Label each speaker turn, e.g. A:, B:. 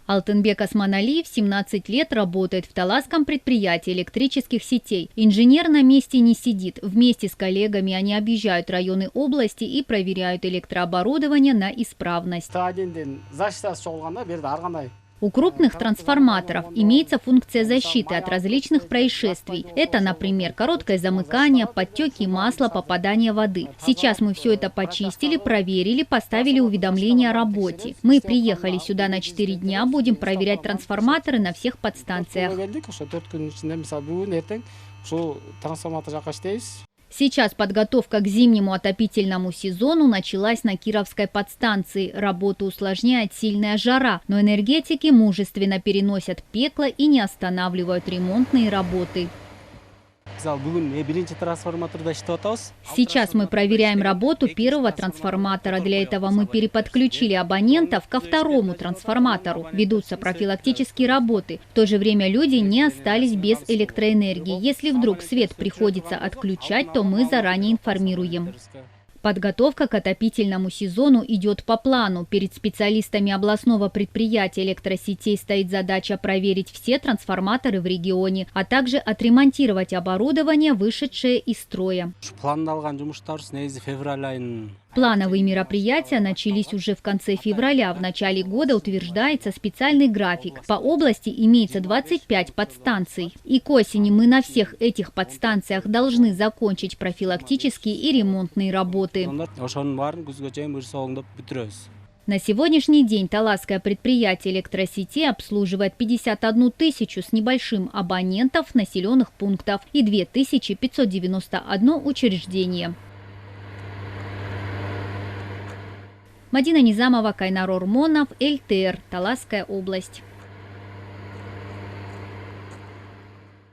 A: Алтынбек Османалиев 17 лет работает в Таласском предприятии электрических сетей. Инженер на месте не сидит. Вместе с коллегами они объезжают районы области и проверяют электрооборудование на исправность. У крупных трансформаторов имеется функция защиты от различных происшествий. Это, например, короткое замыкание, подтеки масла, попадание воды. Сейчас мы все это почистили, проверили, поставили уведомление о работе. Мы приехали сюда на 4 дня, будем проверять трансформаторы на всех подстанциях. Сейчас подготовка к зимнему отопительному сезону началась на Кировской подстанции. Работу усложняет сильная жара, но энергетики мужественно переносят пекло и не останавливают ремонтные работы. Сейчас мы проверяем работу первого трансформатора. Для этого мы переподключили абонентов ко второму трансформатору. Ведутся профилактические работы. В то же время люди не остались без электроэнергии. Если вдруг свет приходится отключать, то мы заранее информируем. Подготовка к отопительному сезону идет по плану. Перед специалистами областного предприятия электросетей стоит задача проверить все трансформаторы в регионе, а также отремонтировать оборудование, вышедшее из строя. Плановые мероприятия начались уже в конце февраля. В начале года утверждается специальный график. По области имеется 25 подстанций. И к осени мы на всех этих подстанциях должны закончить профилактические и ремонтные работы. На сегодняшний день Таласское предприятие электросетей обслуживает 51 тысячу с небольшим абонентов населенных пунктов и 2591 учреждение. Мадина Низамова, Кайнар Ормонов, ЛТР, Таласская область.